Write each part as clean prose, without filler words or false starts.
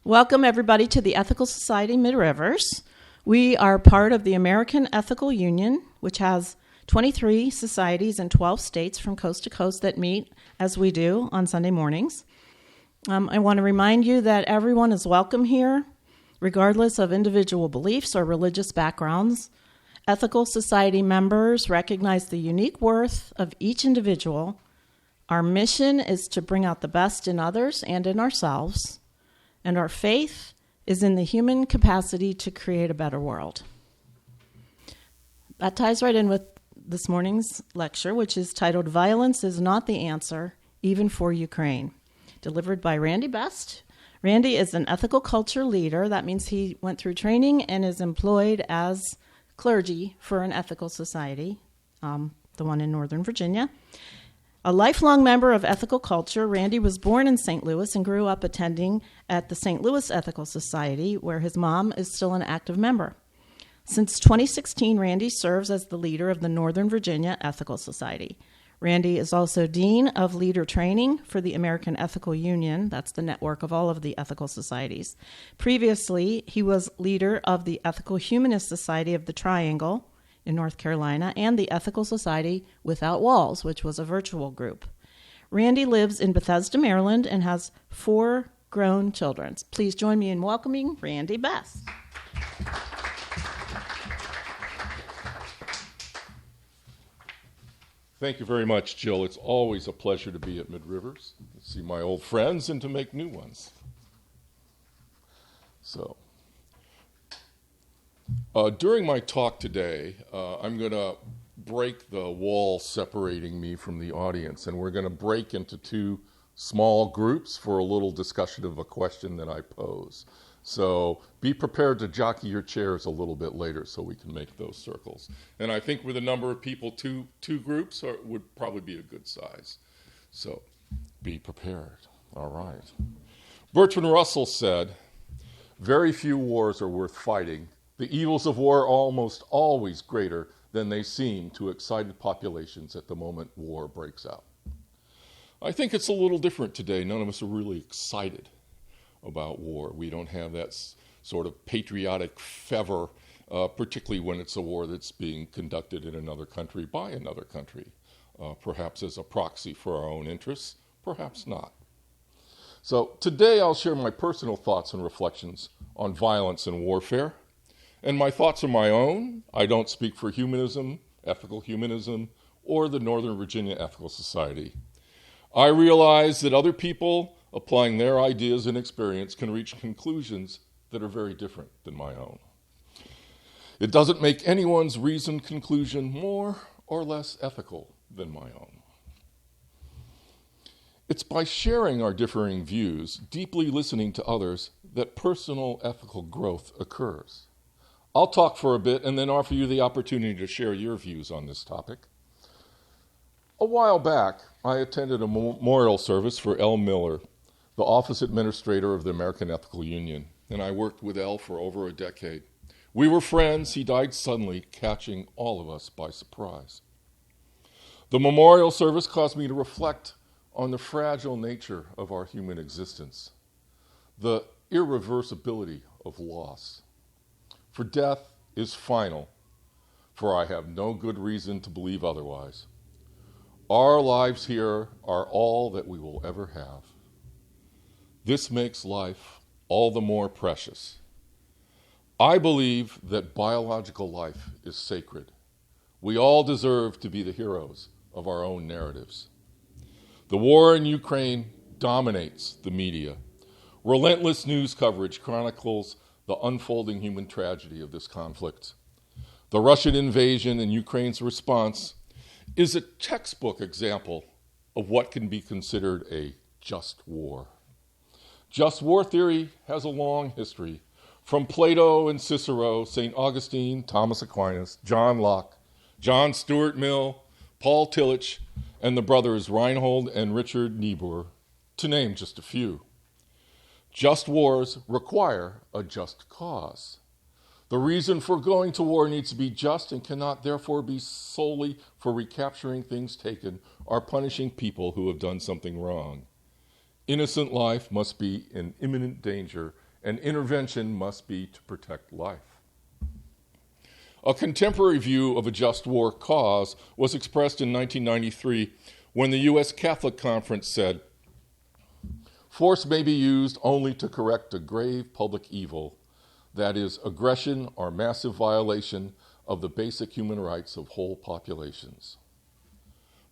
Welcome, everybody, to the Ethical Society Mid-Rivers. We are part of the American Ethical Union, which has 23 societies in 12 states from coast to coast that meet, as we do, on Sunday mornings. I want to remind you that everyone is welcome here, regardless of individual beliefs or religious backgrounds. Ethical Society members recognize the unique worth of each individual. Our mission is to bring out the best in others and in ourselves, and our faith is in the human capacity to create a better world. That ties right in with this morning's lecture, which is titled "Violence is Not the Answer, Even for Ukraine," delivered by Randy Best. Randy is an ethical culture leader. That means he went through training and is employed as clergy for an ethical society, the one in Northern Virginia. A lifelong member of ethical culture, Randy was born in St. Louis and grew up attending at the St. Louis Ethical Society, where his mom is still an active member. Since 2016, Randy serves as the leader of the Northern Virginia Ethical Society. Randy is also Dean of Leader Training for the American Ethical Union. That's the network of all of the ethical societies. Previously, he was leader of the Ethical Humanist Society of the Triangle in North Carolina and the Ethical Society Without Walls, which was a virtual group. Randy lives in Bethesda, Maryland, and has 4 grown children. Please join me in welcoming Randy Best. Thank you very much, Jill. It's always a pleasure to be at Mid-Rivers, to see my old friends and to make new ones. During my talk today, I'm going to break the wall separating me from the audience, and we're going to break into 2 small groups for a little discussion of a question that I pose. So be prepared to jockey your chairs a little bit later so we can make those circles. And I think with a number of people, two groups would probably be a good size. So be prepared. All right. Bertrand Russell said, "Very few wars are worth fighting. The evils of war are almost always greater than they seem to excited populations at the moment war breaks out." I think it's a little different today. None of us are really excited about war. We don't have that sort of patriotic fervor, particularly when it's a war that's being conducted in another country by another country, perhaps as a proxy for our own interests, perhaps not. So today I'll share my personal thoughts and reflections on violence and warfare. And my thoughts are my own. I don't speak for humanism, ethical humanism, or the Northern Virginia Ethical Society. I realize that other people applying their ideas and experience can reach conclusions that are very different than my own. It doesn't make anyone's reasoned conclusion more or less ethical than my own. It's by sharing our differing views, deeply listening to others, that personal ethical growth occurs. I'll talk for a bit and then offer you the opportunity to share your views on this topic. A while back, I attended a memorial service for Elle Miller, the office administrator of the American Ethical Union, and I worked with Elle for over a decade. We were friends. He died suddenly, catching all of us by surprise. The memorial service caused me to reflect on the fragile nature of our human existence, the irreversibility of loss. For death is final, for I have no good reason to believe otherwise. Our lives here are all that we will ever have. This makes life all the more precious. I believe that biological life is sacred. We all deserve to be the heroes of our own narratives. The war in Ukraine dominates the media. Relentless news coverage chronicles the unfolding human tragedy of this conflict. The Russian invasion and Ukraine's response is a textbook example of what can be considered a just war. Just war theory has a long history, from Plato and Cicero, St. Augustine, Thomas Aquinas, John Locke, John Stuart Mill, Paul Tillich, and the brothers Reinhold and Richard Niebuhr, to name just a few. Just wars require a just cause. The reason for going to war needs to be just and cannot therefore be solely for recapturing things taken or punishing people who have done something wrong. Innocent life must be in imminent danger and intervention must be to protect life. A contemporary view of a just war cause was expressed in 1993 when the U.S. Catholic Conference said, "Force may be used only to correct a grave public evil, that is, aggression or massive violation of the basic human rights of whole populations."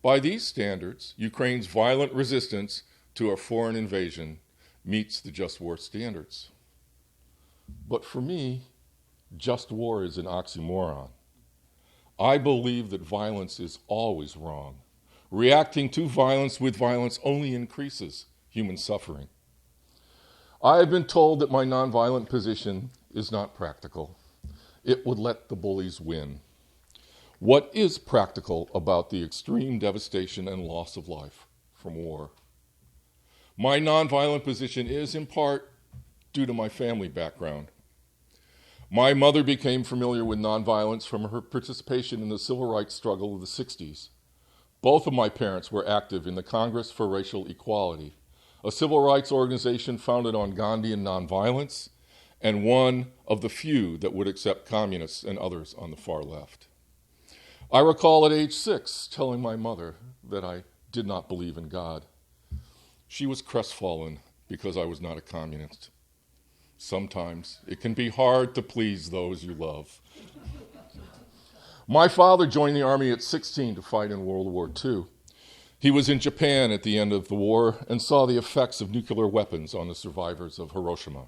By these standards, Ukraine's violent resistance to a foreign invasion meets the just war standards. But for me, just war is an oxymoron. I believe that violence is always wrong. Reacting to violence with violence only increases human suffering. I have been told that my nonviolent position is not practical. It would let the bullies win. What is practical about the extreme devastation and loss of life from war? My nonviolent position is, in part, due to my family background. My mother became familiar with nonviolence from her participation in the civil rights struggle of the 60s. Both of my parents were active in the Congress for Racial Equality, a civil rights organization founded on Gandhian nonviolence and one of the few that would accept communists and others on the far left. I recall at age 6 telling my mother that I did not believe in God. She was crestfallen because I was not a communist. Sometimes it can be hard to please those you love. My father joined the army at 16 to fight in World War II. He was in Japan at the end of the war and saw the effects of nuclear weapons on the survivors of Hiroshima.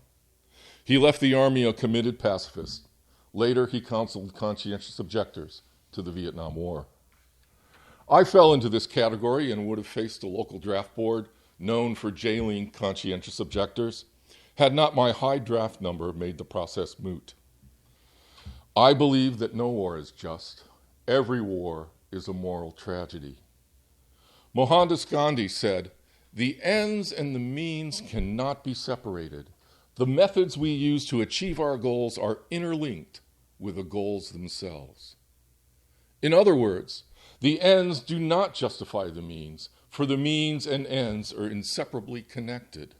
He left the army a committed pacifist. Later, he counseled conscientious objectors to the Vietnam War. I fell into this category and would have faced a local draft board known for jailing conscientious objectors had not my high draft number made the process moot. I believe that no war is just. Every war is a moral tragedy. Mohandas Gandhi said, "The ends and the means cannot be separated. The methods we use to achieve our goals are interlinked with the goals themselves." In other words, the ends do not justify the means, for the means and ends are inseparably connected.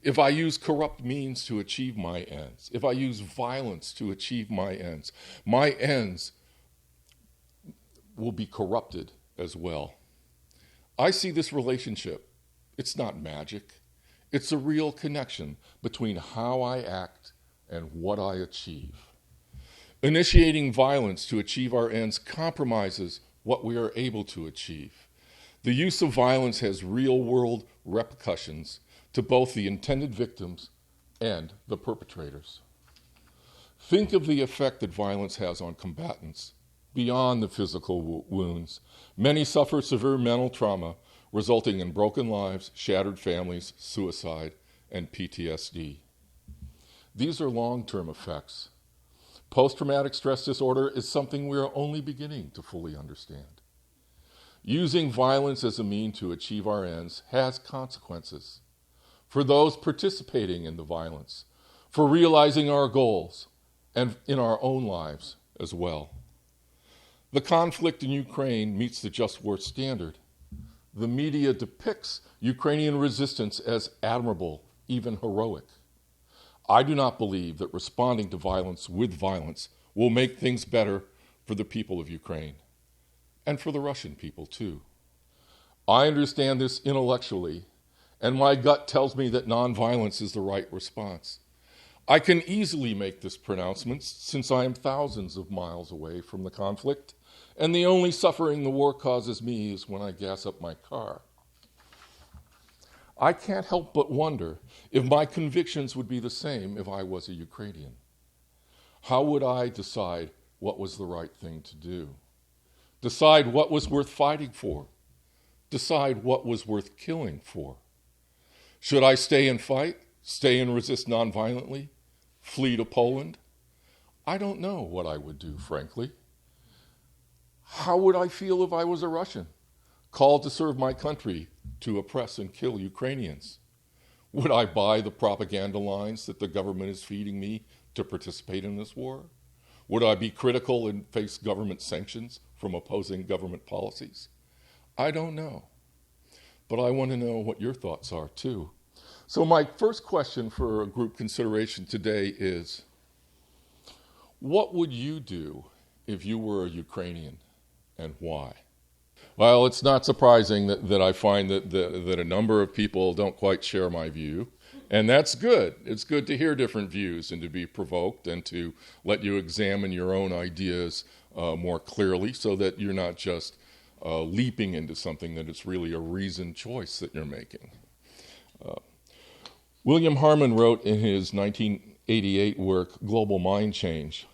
If I use corrupt means to achieve my ends, if I use violence to achieve my ends will be corrupted as well. I see this relationship. It's not magic. It's a real connection between how I act and what I achieve. Initiating violence to achieve our ends compromises what we are able to achieve. The use of violence has real-world repercussions to both the intended victims and the perpetrators. Think of the effect that violence has on combatants. Beyond the physical wounds, many suffer severe mental trauma, resulting in broken lives, shattered families, suicide, and PTSD. These are long-term effects. Post-traumatic stress disorder is something we are only beginning to fully understand. Using violence as a means to achieve our ends has consequences for those participating in the violence, for realizing our goals, and in our own lives as well. The conflict in Ukraine meets the just war standard. The media depicts Ukrainian resistance as admirable, even heroic. I do not believe that responding to violence with violence will make things better for the people of Ukraine, and for the Russian people too. I understand this intellectually, and my gut tells me that nonviolence is the right response. I can easily make this pronouncement since I am thousands of miles away from the conflict, and the only suffering the war causes me is when I gas up my car. I can't help but wonder if my convictions would be the same if I was a Ukrainian. How would I decide what was the right thing to do? Decide what was worth fighting for? Decide what was worth killing for? Should I stay and fight, stay and resist nonviolently, flee to Poland? I don't know what I would do, frankly. How would I feel if I was a Russian, called to serve my country, to oppress and kill Ukrainians? Would I buy the propaganda lines that the government is feeding me to participate in this war? Would I be critical and face government sanctions from opposing government policies? I don't know. But I want to know what your thoughts are, too. So my first question for a group consideration today is, what would you do if you were a Ukrainian, and why? Well, it's not surprising that I find that a number of people don't quite share my view, and that's good. It's good to hear different views and to be provoked and to let you examine your own ideas more clearly so that you're not just leaping into something that it's really a reasoned choice that you're making. William Harmon wrote in his 1988 work, Global Mind Change,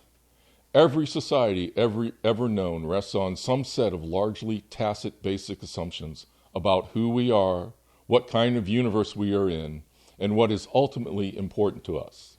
every society ever known rests on some set of largely tacit basic assumptions about who we are, what kind of universe we are in, and what is ultimately important to us.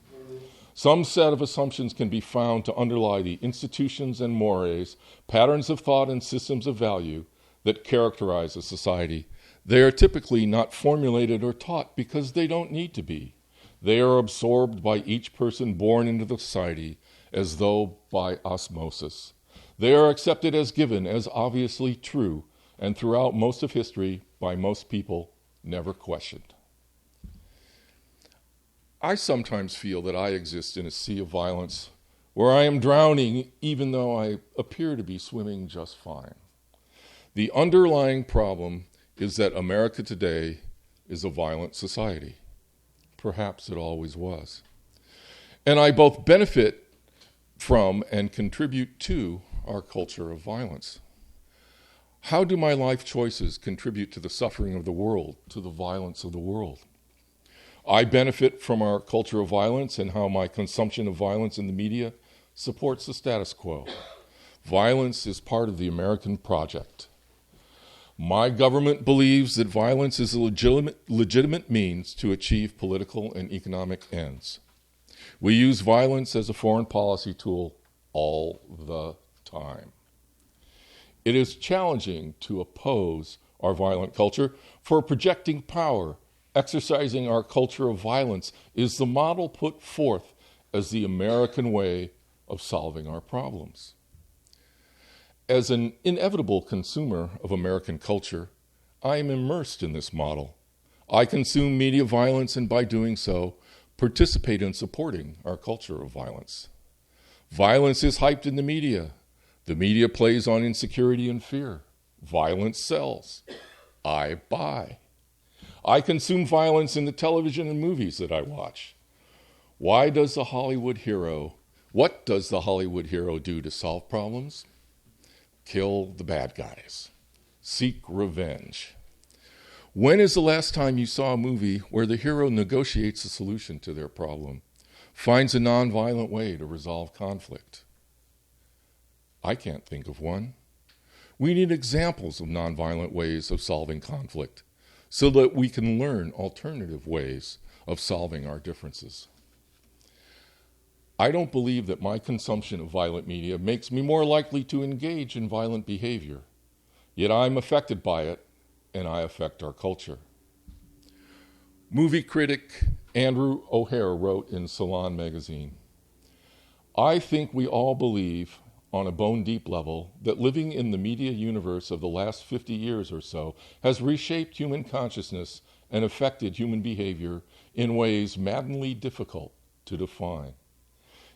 Some set of assumptions can be found to underlie the institutions and mores, patterns of thought and systems of value that characterize a society. They are typically not formulated or taught because they don't need to be. They are absorbed by each person born into the society as though by osmosis. They are accepted as given, as obviously true, and throughout most of history, by most people, never questioned. I sometimes feel that I exist in a sea of violence where I am drowning even though I appear to be swimming just fine. The underlying problem is that America today is a violent society. Perhaps it always was. And I both benefit from and contribute to our culture of violence. How do my life choices contribute to the suffering of the world, to the violence of the world? I benefit from our culture of violence and how my consumption of violence in the media supports the status quo. Violence is part of the American project. My government believes that violence is a legitimate means to achieve political and economic ends. We use violence as a foreign policy tool all the time. It is challenging to oppose our violent culture, for projecting power, exercising our culture of violence is the model put forth as the American way of solving our problems. As an inevitable consumer of American culture, I am immersed in this model. I consume media violence and by doing so, participate in supporting our culture of violence. Violence is hyped in the media. The media plays on insecurity and fear. Violence sells. I buy. I consume violence in the television and movies that I watch. What does the Hollywood hero do to solve problems? Kill the bad guys. Seek revenge. When is the last time you saw a movie where the hero negotiates a solution to their problem, finds a nonviolent way to resolve conflict? I can't think of one. We need examples of nonviolent ways of solving conflict so that we can learn alternative ways of solving our differences. I don't believe that my consumption of violent media makes me more likely to engage in violent behavior, yet I'm affected by it, and I affect our culture. Movie critic Andrew O'Hare wrote in Salon magazine, I think we all believe on a bone-deep level that living in the media universe of the last 50 years or so has reshaped human consciousness and affected human behavior in ways maddeningly difficult to define.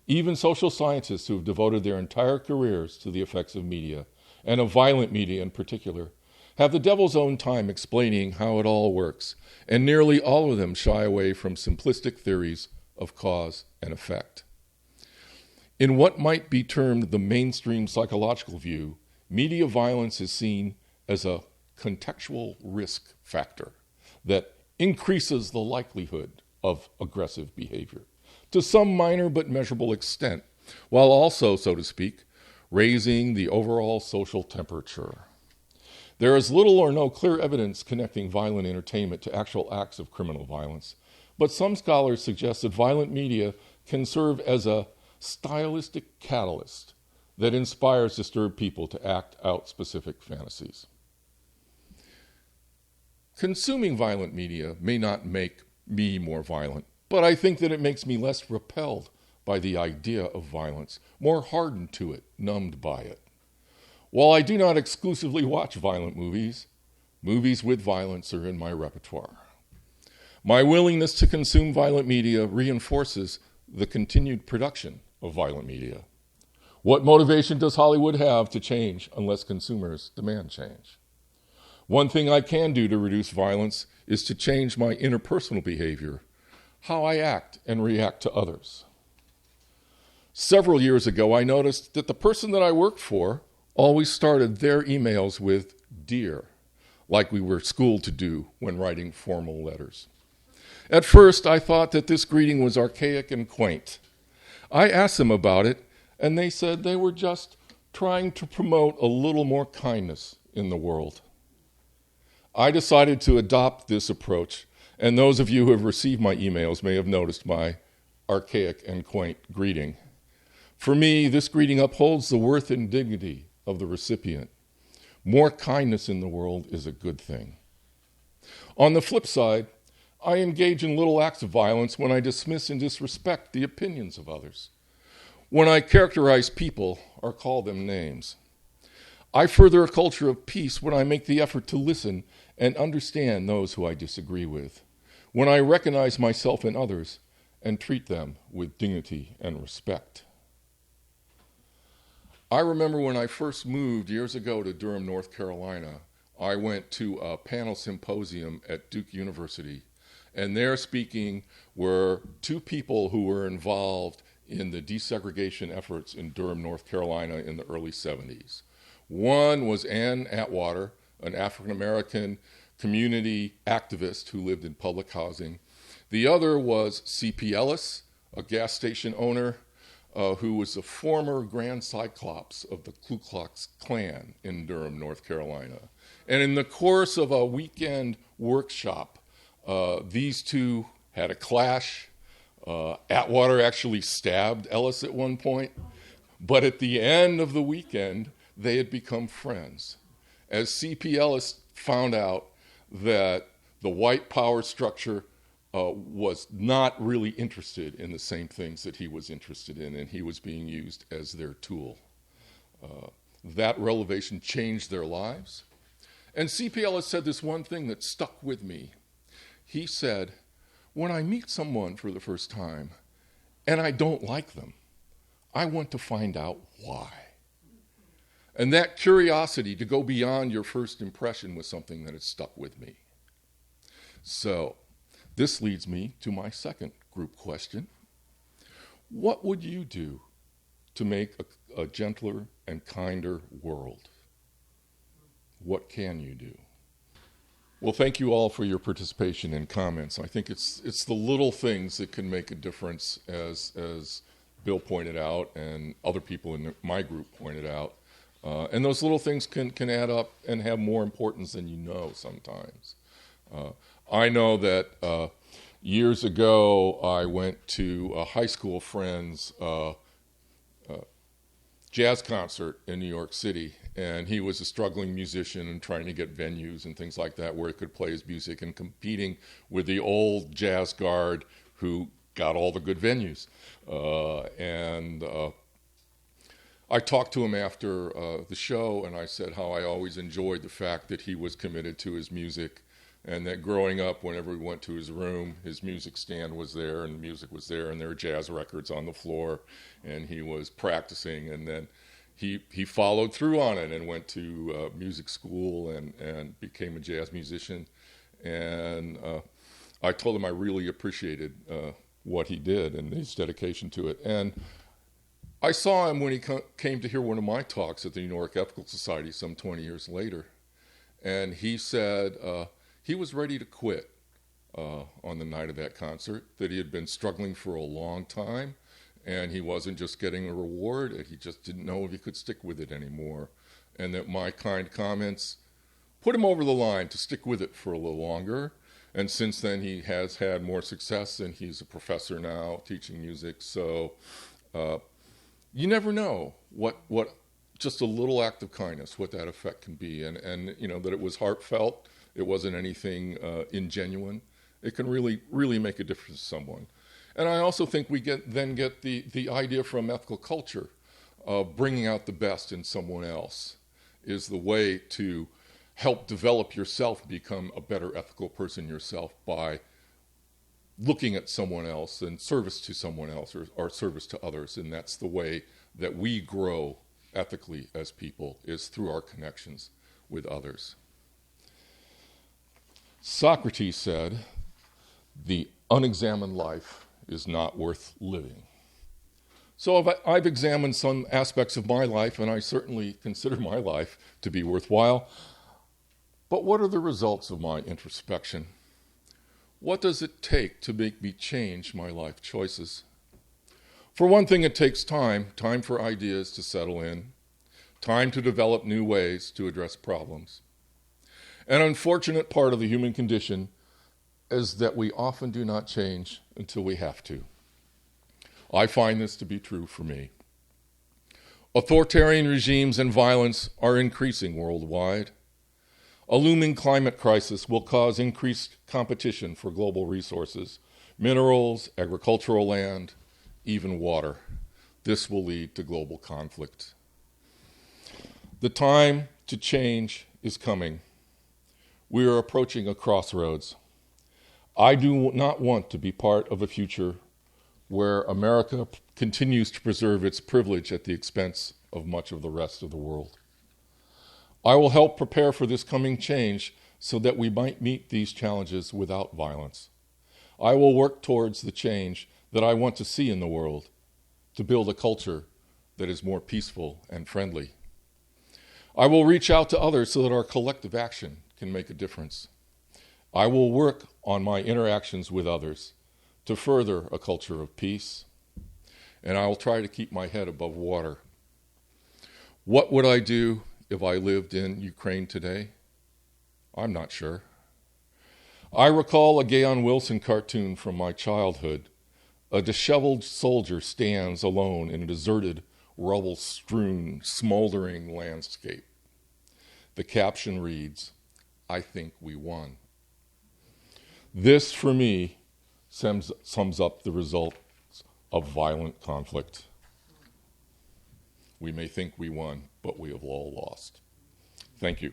Even social scientists who have devoted their entire careers to the effects of media, and of violent media in particular, have the devil's own time explaining how it all works, and nearly all of them shy away from simplistic theories of cause and effect. In what might be termed the mainstream psychological view, media violence is seen as a contextual risk factor that increases the likelihood of aggressive behavior to some minor but measurable extent, while also, so to speak, raising the overall social temperature. There is little or no clear evidence connecting violent entertainment to actual acts of criminal violence, but some scholars suggest that violent media can serve as a stylistic catalyst that inspires disturbed people to act out specific fantasies. Consuming violent media may not make me more violent, but I think that it makes me less repelled by the idea of violence, more hardened to it, numbed by it. While I do not exclusively watch violent movies, movies with violence are in my repertoire. My willingness to consume violent media reinforces the continued production of violent media. What motivation does Hollywood have to change unless consumers demand change? One thing I can do to reduce violence is to change my interpersonal behavior, how I act and react to others. Several years ago, I noticed that the person that I worked for always started their emails with "Dear," like we were schooled to do when writing formal letters. At first, I thought that this greeting was archaic and quaint. I asked them about it, and they said they were just trying to promote a little more kindness in the world. I decided to adopt this approach, and those of you who have received my emails may have noticed my archaic and quaint greeting. For me, this greeting upholds the worth and dignity of the recipient. More kindness in the world is a good thing. On the flip side, I engage in little acts of violence when I dismiss and disrespect the opinions of others, when I characterize people or call them names. I further a culture of peace when I make the effort to listen and understand those who I disagree with, when I recognize myself in others and treat them with dignity and respect. I remember when I first moved years ago to Durham, North Carolina, I went to a panel symposium at Duke University, and there speaking were two people who were involved in the desegregation efforts in Durham, North Carolina in the early 70s. One was Ann Atwater, an African-American community activist who lived in public housing. The other was C.P. Ellis, a gas station owner who was a former Grand Cyclops of the Ku Klux Klan in Durham, North Carolina. And in the course of a weekend workshop, these two had a clash. Atwater actually stabbed Ellis at one point. But at the end of the weekend, they had become friends. As C.P. Ellis found out that the white power structure was not really interested in the same things that he was interested in, and he was being used as their tool. That revelation changed their lives. And C.P. Ellis said this one thing that stuck with me. He said, when I meet someone for the first time and I don't like them, I want to find out why. And that curiosity to go beyond your first impression was something that has stuck with me. So, this leads me to my second group question. What would you do to make a gentler and kinder world? What can you do? Well, thank you all for your participation and comments. I think it's the little things that can make a difference, as Bill pointed out and other people in my group pointed out. And those little things can add up and have more importance than you know sometimes. I know that years ago I went to a high school friend's jazz concert in New York City, and he was a struggling musician and trying to get venues and things like that where he could play his music and competing with the old jazz guard who got all the good venues. I talked to him after the show, and I said how I always enjoyed the fact that he was committed to his music, and that growing up, whenever we went to his room, his music stand was there, and the music was there, and there were jazz records on the floor, and he was practicing, and then he followed through on it and went to music school and became a jazz musician. And I told him I really appreciated what he did and his dedication to it. And I saw him when he came to hear one of my talks at the New York Ethical Society some 20 years later. And he said he was ready to quit on the night of that concert, that he had been struggling for a long time, and he wasn't just getting a reward, and he just didn't know if he could stick with it anymore. And that my kind comments put him over the line to stick with it for a little longer. And since then, he has had more success, and he's a professor now teaching music. So you never know what just a little act of kindness, what that effect can be. And you know, that it was heartfelt, it wasn't anything ingenuine. It can really, really make a difference to someone. And I also think we get the idea from ethical culture of bringing out the best in someone else is the way to help develop yourself, become a better ethical person yourself by looking at someone else and service to someone else or service to others. And that's the way that we grow ethically as people, is through our connections with others. Socrates said, "The unexamined life is not worth living." So I've examined some aspects of my life, and I certainly consider my life to be worthwhile. But what are the results of my introspection? What does it take to make me change my life choices? For one thing, it takes time for ideas to settle in, time to develop new ways to address problems. An unfortunate part of the human condition is that we often do not change until we have to. I find this to be true for me. Authoritarian regimes and violence are increasing worldwide. A looming climate crisis will cause increased competition for global resources, minerals, agricultural land, even water. This will lead to global conflict. The time to change is coming. We are approaching a crossroads. I do not want to be part of a future where America continues to preserve its privilege at the expense of much of the rest of the world. I will help prepare for this coming change so that we might meet these challenges without violence. I will work towards the change that I want to see in the world, to build a culture that is more peaceful and friendly. I will reach out to others so that our collective action can make a difference. I will work on my interactions with others to further a culture of peace, and I will try to keep my head above water. What would I do if I lived in Ukraine today? I'm not sure. I recall a Gayon Wilson cartoon from my childhood. A disheveled soldier stands alone in a deserted, rubble-strewn, smoldering landscape. The caption reads, "I think we won." This, for me, sums up the results of violent conflict. We may think we won, but we have all lost. Thank you.